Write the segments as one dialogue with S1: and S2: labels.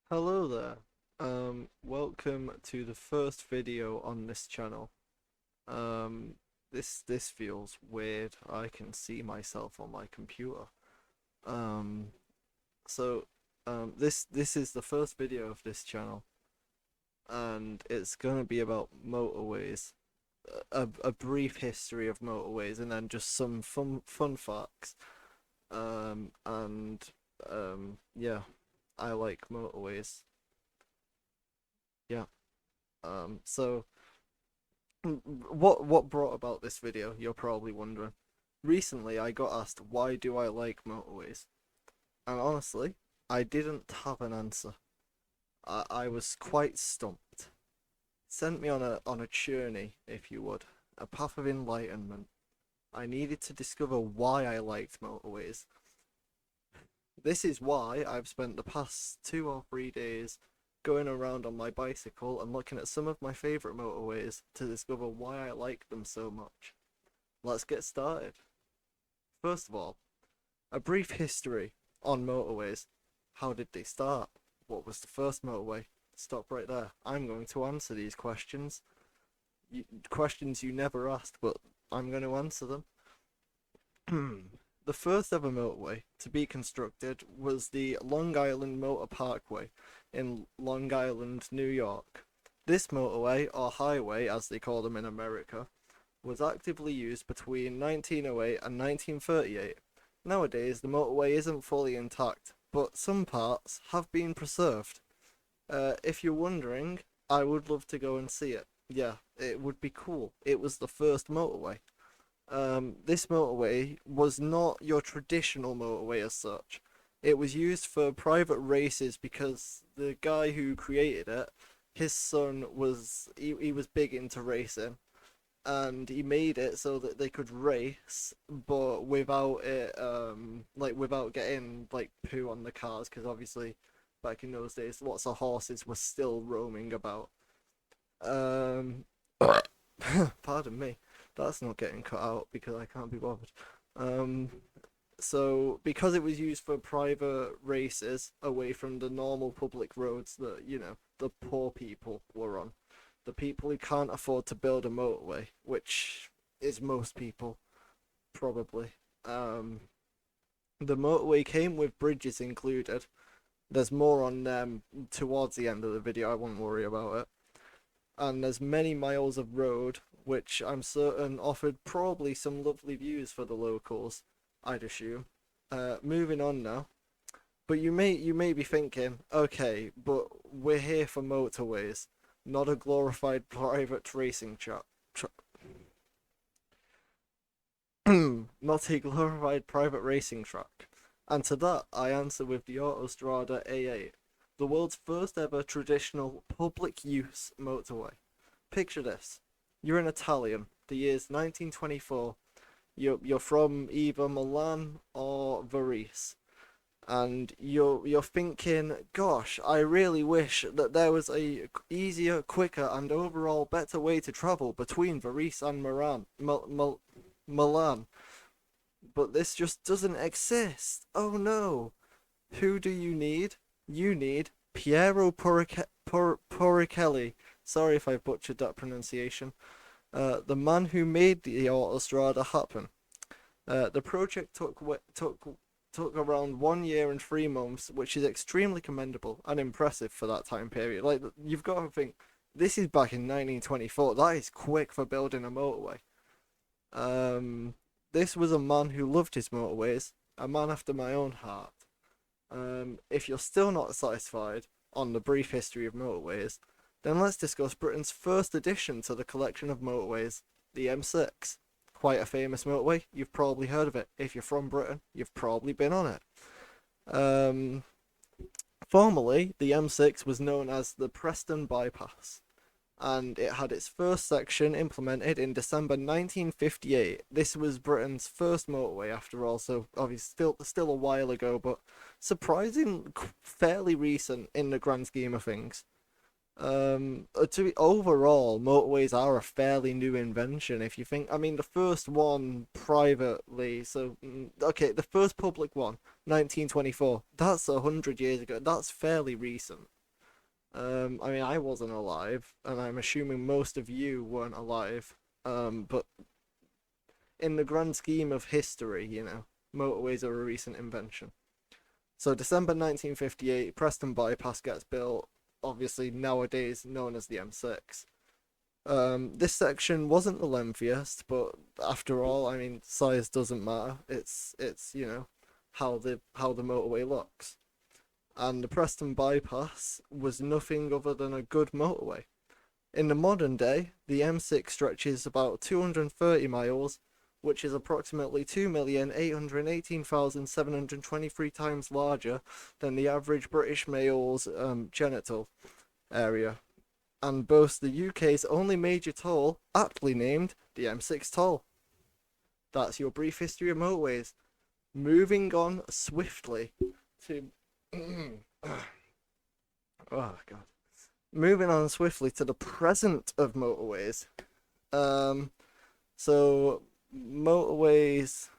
S1: Hello there. Welcome to the first video on this channel. Um, this feels weird. I can see myself on my computer. Um, this is the first video of this channel, and it's gonna be about motorways, a brief history of motorways, and then just some fun facts. And yeah, I like motorways. Yeah. So what brought about this video, you're probably wondering. Recently I got asked why do I like motorways? And honestly, I didn't have an answer. I was quite stumped. Sent me on a journey, if you would, a path of enlightenment. I needed to discover why I liked motorways. This is why I've spent the past 2 or 3 days going around on my bicycle and looking at some of my favourite motorways to discover why I like them so much. Let's get started. First of all, a brief history on motorways. How did they start? What was the first motorway? Stop right there. I'm going to answer these questions. Questions you never asked, but I'm going to answer them. The first ever motorway to be constructed was the Long Island Motor Parkway in Long Island, New York. This motorway, or highway as they call them in America, was actively used between 1908 and 1938. Nowadays, the motorway isn't fully intact, but some parts have been preserved. If you're wondering, I would love to go and see it. Yeah, it would be cool. It was the first motorway. This motorway was not your traditional motorway as such. It was used for private races because the guy who created it, his son he was big into racing, and he made it so that they could race, but without it without getting like poo on the cars, because obviously back in those days lots of horses were still roaming about. Um, Pardon me. That's not getting cut out because I can't be bothered. Um, so because it was used for private races away from the normal public roads that, the poor people were on, the people who can't afford to build a motorway, which is most people, probably. Um, the motorway came with bridges included. There's more on them towards the end of the video, I won't worry about it. And there's many miles of road, which I'm certain offered probably some lovely views for the locals, I'd assume. Moving on now. But you may be thinking, okay, but we're here for motorways, not a glorified private racing track. Not a glorified private racing track. And to that, I answer with the Autostrada A8, the world's first ever traditional public use motorway. Picture this. You're an Italian. The year's 1924. You're from either Milan or Varese. And you're thinking, gosh, I really wish that there was a easier, quicker, and overall better way to travel between Varese and Milan. But this just doesn't exist. Oh no. Who do you need? You need Piero Porricelli. Sorry if I butchered that pronunciation. The man who made the Autostrada happen. The project took around 1 year and 3 months, which is extremely commendable and impressive for that time period. Like, you've got to think, this is back in 1924. That is quick for building a motorway. This was a man who loved his motorways, a man after my own heart. If you're still not satisfied on the brief history of motorways, then let's discuss Britain's first addition to the collection of motorways, the M6. Quite a famous motorway, you've probably heard of it. If you're from Britain, you've probably been on it. Um, Formerly, the M6 was known as the Preston Bypass, and it had its first section implemented in December 1958. This was Britain's first motorway, after all, so obviously still a while ago, but surprising, fairly recent in the grand scheme of things. Overall, motorways are a fairly new invention. If you think, I mean, the first one privately, so the first public one, 1924. That's 100 years ago. That's fairly recent. I mean, I wasn't alive, and I'm assuming most of you weren't alive. But in the grand scheme of history, motorways are a recent invention. So December 1958, Preston Bypass gets built, obviously nowadays known as the M6. This section wasn't the lengthiest, but after all, I mean, size doesn't matter. It's how the motorway looks. And the Preston Bypass was nothing other than a good motorway. In the modern day, the M6 stretches about 230 miles, which is approximately 2,818,723 times larger than the average British male's genital area, and boasts the UK's only major toll, aptly named the M6 toll. That's your brief history of motorways. Moving on swiftly to. Oh, God. Moving on swiftly to the present of motorways. Um, so motorways,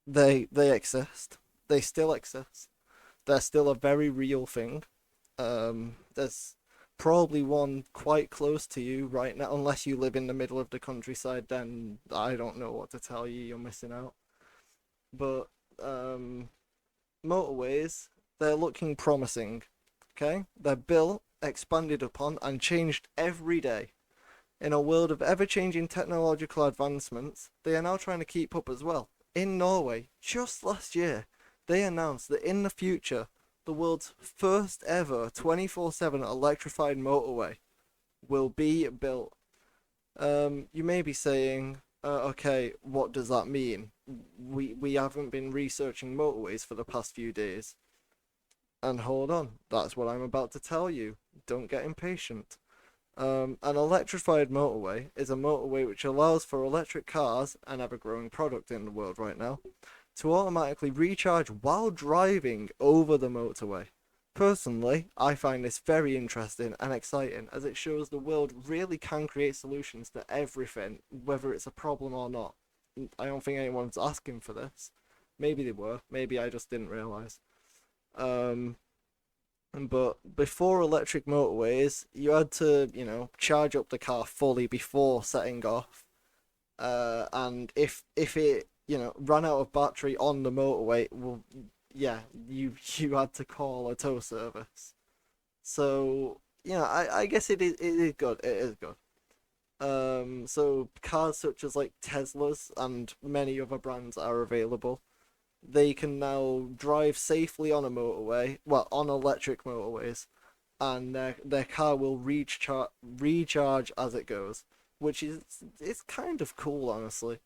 S1: they exist. They still exist. They're still a very real thing. There's probably one quite close to you right now, unless you live in the middle of the countryside. Then I don't know what to tell you. You're missing out. But motorways, they're looking promising. Okay, they're built, expanded upon, and changed every day. In a world of ever changing technological advancements, they are now trying to keep up as well. In Norway, just last year, they announced that in the future, the world's first ever 24/7 electrified motorway will be built. You may be saying, okay, what does that mean? We haven't been researching motorways for the past few days. And hold on, that's what I'm about to tell you. Don't get impatient. An electrified motorway is a motorway which allows for electric cars, an ever growing product in the world right now, to automatically recharge while driving over the motorway. Personally, I find this very interesting and exciting as it shows the world really can create solutions to everything, whether it's a problem or not. I don't think anyone's asking for this. Maybe they were, maybe I just didn't realise. Um, but before electric motorways, you had to, charge up the car fully before setting off. And if it, ran out of battery on the motorway, well, yeah, you had to call a tow service. So, I guess it is good. It is good. So cars such as like Teslas and many other brands are available. They can now drive safely on a motorway, well, on electric motorways, and their car will recharge as it goes, which is it's kind of cool, honestly.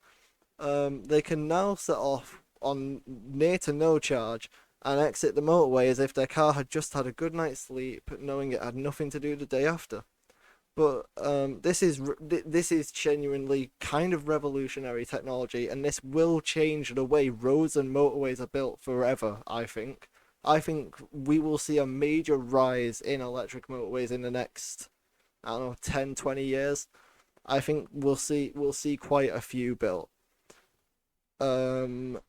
S1: They can now set off on near to no charge and exit the motorway as if their car had just had a good night's sleep, knowing it had nothing to do the day after. But this is genuinely kind of revolutionary technology, and this will change the way roads and motorways are built forever. I think we will see a major rise in electric motorways in the next, I don't know, 10, 20 years. I think we'll see quite a few built. Um,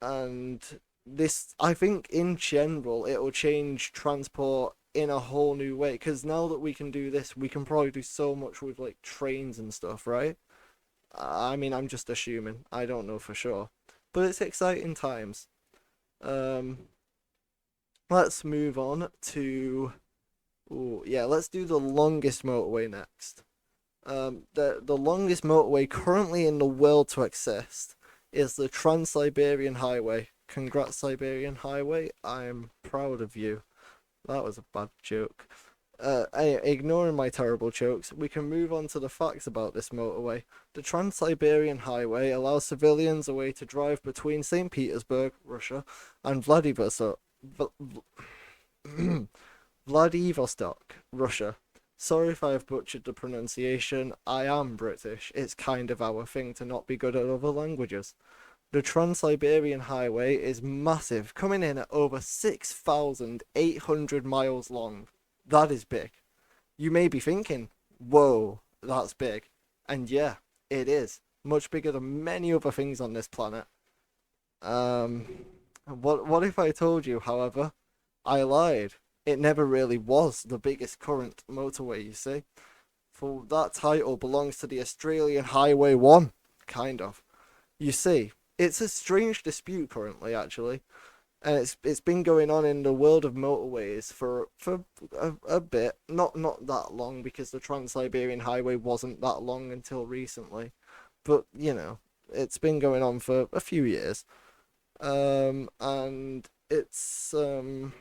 S1: and this, I think, in general, it will change transport in a whole new way. Because now that we can do this, we can probably do so much with like trains and stuff, right? I mean, I'm just assuming. I don't know for sure, but it's exciting times. Um, let's move on to. Ooh, yeah, let's do the longest motorway next. The longest motorway currently in the world to exist is the Trans-Siberian Highway. Congrats, Siberian Highway. I'm proud of you. That was a bad joke. Ignoring my terrible jokes, we can move on to the facts about this motorway. The Trans-Siberian Highway allows civilians a way to drive between St. Petersburg, Russia, and Vladivostok, Russia. Sorry if I have butchered the pronunciation. I am British. It's kind of our thing to not be good at other languages. The Trans-Siberian Highway is massive, coming in at over 6,800 miles long. That is big. You may be thinking, whoa, that's big. And yeah, it is. Much bigger than many other things on this planet. Um, what if I told you, however, I lied? it never really was the biggest current motorway, you see. For that title belongs to the Australian Highway 1, kind of. You see, it's a strange dispute currently, actually, and it's been going on in the world of motorways for a bit, not that long because the Trans-Siberian Highway wasn't that long until recently, but it's been going on for a few years, and it's 1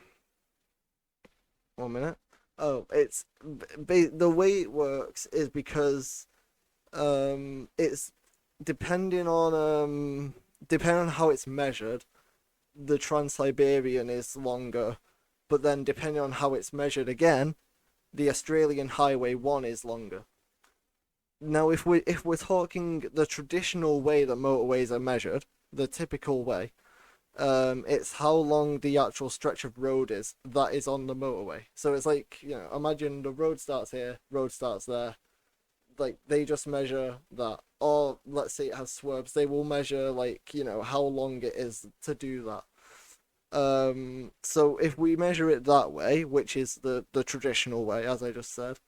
S1: minute. Oh, the way it works is because it's depending on depending on how it's measured, the Trans-Siberian is longer, but then depending on how it's measured again, the Australian Highway 1 is longer. Now, if we're talking the traditional way that motorways are measured, the typical way, it's how long the actual stretch of road is that is on the motorway. So it's like, imagine the road starts here, road starts there. Like they just measure that. Or let's say it has swerves, they will measure like, how long it is to do that. So if we measure it that way, which is the traditional way, as I just said,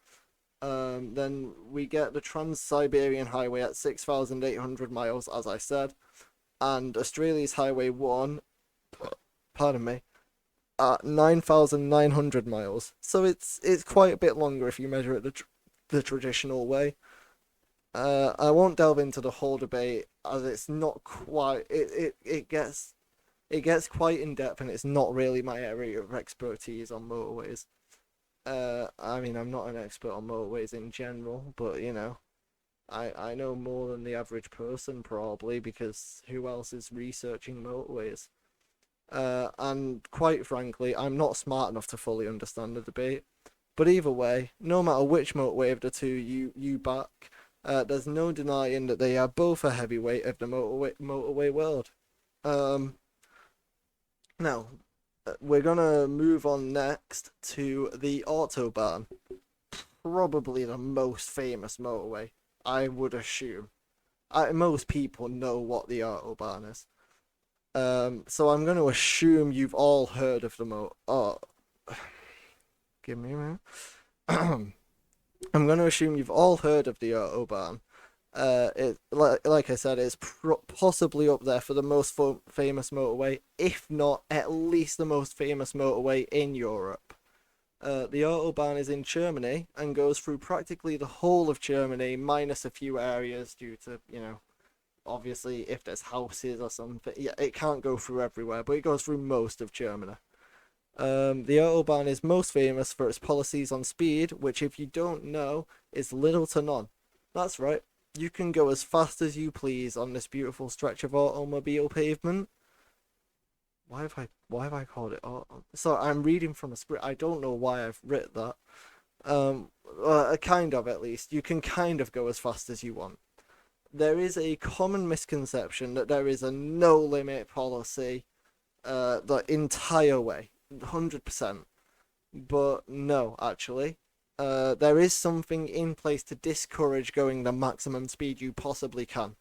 S1: then we get the Trans-Siberian Highway at 6,800 miles, as I said, and Australia's Highway 1, pardon me, at 9,900 miles. So it's quite a bit longer if you measure it the traditional way. I won't delve into the whole debate as it's not quite it gets quite in depth and it's not really my area of expertise on motorways. I mean I'm not an expert on motorways in general, but I know more than the average person probably because who else is researching motorways? And quite frankly, I'm not smart enough to fully understand the debate. But either way, no matter which motorway of the two you back, there's no denying that they are both a heavyweight of the motorway world. Um, Now, we're gonna move on next to the Autobahn, probably the most famous motorway, I would assume. Most people know what the Autobahn is. So I'm going to assume you've all heard of the Oh, give me a minute. I'm going to assume you've all heard of the Autobahn. It like I said, it's possibly up there for the most famous motorway, if not at least the most famous motorway in Europe. The Autobahn is in Germany and goes through practically the whole of Germany, minus a few areas due to, obviously if there's houses or something. Yeah, it can't go through everywhere, but it goes through most of Germany. The Autobahn is most famous for its policies on speed, which, if you don't know, is little to none. That's right. You can go as fast as you please on this beautiful stretch of automobile pavement. Why have I called it auto? So I'm reading from a script. I don't know why I've written that. Kind of at least. You can kind of go as fast as you want. There is a common misconception that there is a no limit policy, the entire way, 100%. But no, actually. There is something in place to discourage going the maximum speed you possibly can.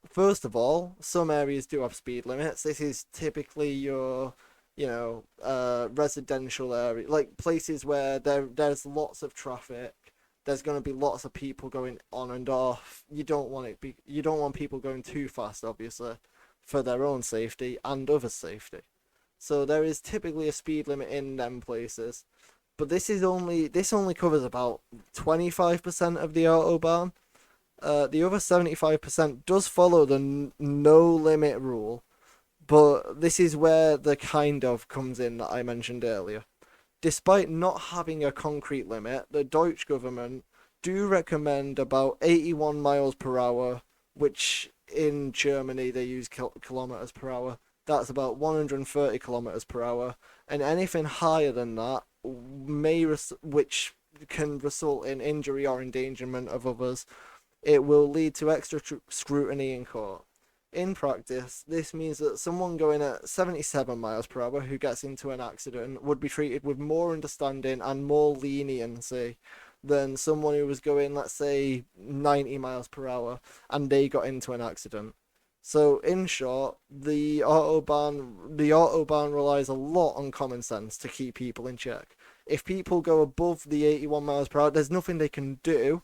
S1: First of all, some areas do have speed limits. This is typically your, residential area, like places where there's lots of traffic. There's going to be lots of people going on and off. You don't want people going too fast, obviously, for their own safety and others' safety. So there is typically a speed limit in them places. But this only covers about 25% of the autobahn. The other 75% does follow the no limit rule, but this is where the kind of comes in that I mentioned earlier. Despite not having a concrete limit, the Deutsche government do recommend about 81 miles per hour, which in Germany they use kilometers per hour. That's about 130 kilometers per hour, and anything higher than that which can result in injury or endangerment of others, it will lead to extra scrutiny in court. In practice, this means that someone going at 77 miles per hour who gets into an accident would be treated with more understanding and more leniency than someone who was going, let's say, 90 miles per hour and they got into an accident. So in short, the autobahn relies a lot on common sense to keep people in check. If people go above the 81 miles per hour, there's nothing they can do.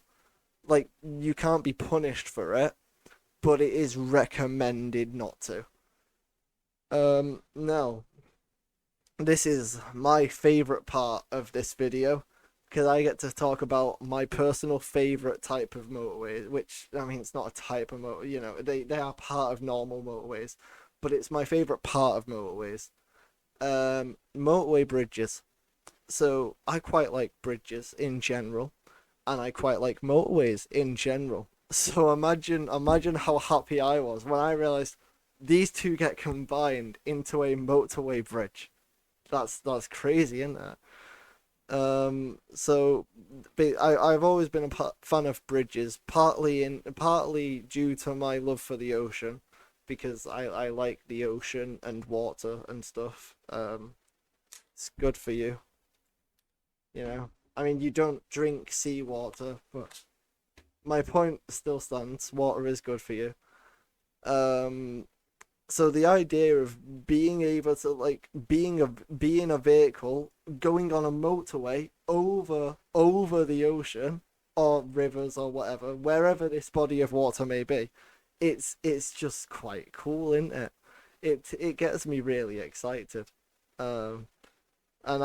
S1: Like, you can't be punished for it, but it is recommended not to. Now, this is my favorite part of this video because I get to talk about my personal favorite type of motorway, which, I mean, it's not a type of motor, they are part of normal motorways, but it's my favorite part of motorways. Motorway bridges. So I quite like bridges in general, and I quite like motorways in general. So imagine how happy I was when I realized these two get combined into a motorway bridge. That's crazy, isn't it? So I've always been a fan of bridges, partly due to my love for the ocean, because I like the ocean and water and stuff. It's good for you, you know. I mean, you don't drink seawater, but my point still stands. Water is good for you. Um, so the idea of being able to like being a vehicle going on a motorway over the ocean or rivers or whatever, wherever this body of water may be, it's just quite cool, isn't it? It gets me really excited. Um, and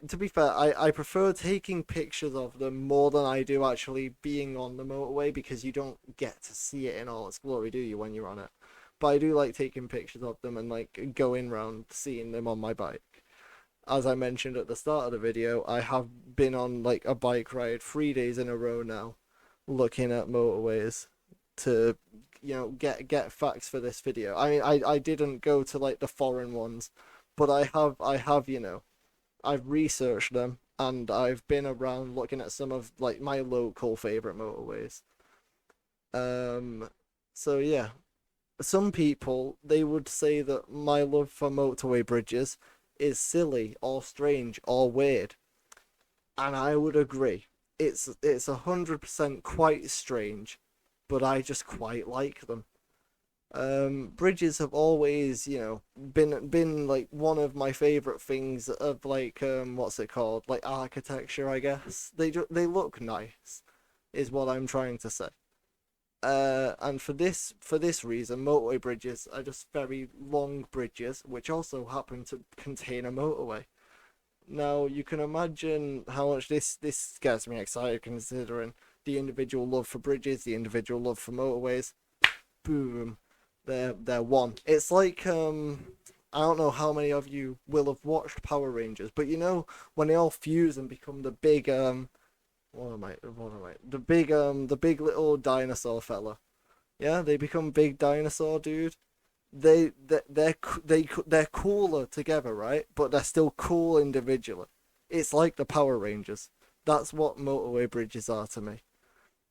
S1: to be fair, I prefer taking pictures of them more than I do actually being on the motorway, because you don't get to see it in all its glory, do you, when you're on it? But I do like taking pictures of them and like going around seeing them on my bike. As I mentioned at the start of the video, I have been on like a bike ride 3 days in a row now, looking at motorways to get facts for this video. I mean, I didn't go to like the foreign ones, but I have I've researched them, and I've been around looking at some of like my local favorite motorways. Um, so yeah, some people they would say that my love for motorway bridges is silly or strange or weird, and I would agree. It's 100% quite strange, but I just quite like them. Bridges have always, been like one of my favorite things of like what's it called? Like architecture, I guess. They look nice, is what I'm trying to say. And for this reason, motorway bridges are just very long bridges, which also happen to contain a motorway. Now you can imagine how much this gets me excited, considering the individual love for bridges, the individual love for motorways. Boom, they're one. It's like I don't know how many of you will have watched Power Rangers, but when they all fuse and become the big the big little dinosaur fella. Yeah, they become big dinosaur dude. They're cooler together, right? But they're still cool individually. It's like the Power Rangers. That's what motorway bridges are to me.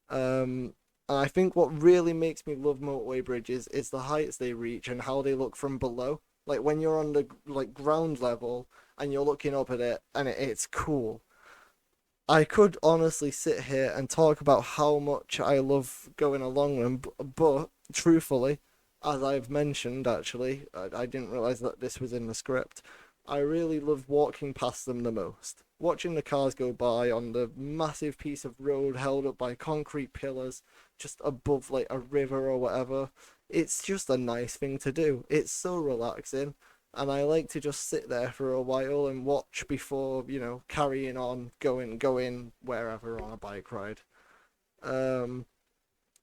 S1: And I think what really makes me love motorway bridges is the heights they reach and how they look from below. Like when you're on the like ground level and you're looking up at it, and it's cool. I could honestly sit here and talk about how much I love going along them, but truthfully, as I've mentioned, actually, I didn't realize that this was in the script. I really love walking past them the most. Watching the cars go by on the massive piece of road held up by concrete pillars just above like a river or whatever. It's just a nice thing to do. It's so relaxing, and I like to just sit there for a while and watch before, carrying on going wherever on a bike ride. Um,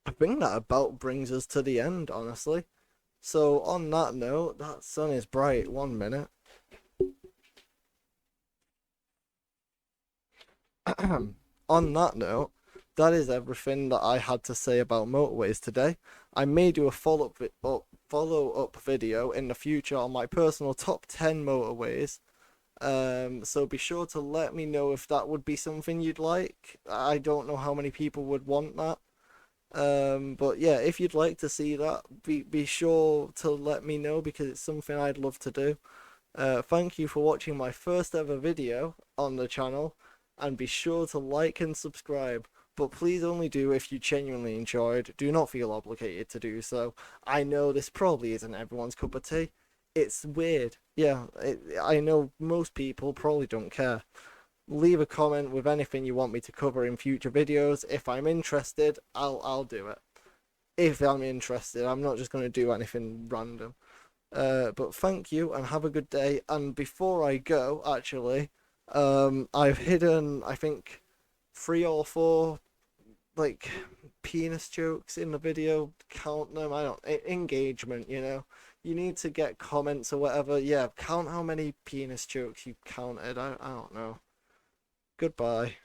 S1: I think that about brings us to the end, honestly. So on that note, that sun is bright. 1 minute. On that note, that is everything that I had to say about motorways today. I may do a follow up video in the future on my personal top 10 motorways. So be sure to let me know if that would be something you'd like. I don't know how many people would want that. But yeah, if you'd like to see that, be sure to let me know, because it's something I'd love to do. Thank you for watching my first ever video on the channel, and be sure to like and subscribe but please only do if you genuinely enjoyed. Do not feel obligated to do so. I know this probably isn't everyone's cup of tea. It's weird. Yeah, I know most people probably don't care. Leave a comment with anything you want me to cover in future videos. If I'm interested, I'll do it. If I'm interested, I'm not just going to do anything random. But thank you and have a good day. And before I go, actually, I've hidden, I think, 3 or 4 like penis jokes in the video. Count them. I don't engagement. You need to get comments or whatever. Yeah, count how many penis jokes you counted. I don't know. Goodbye.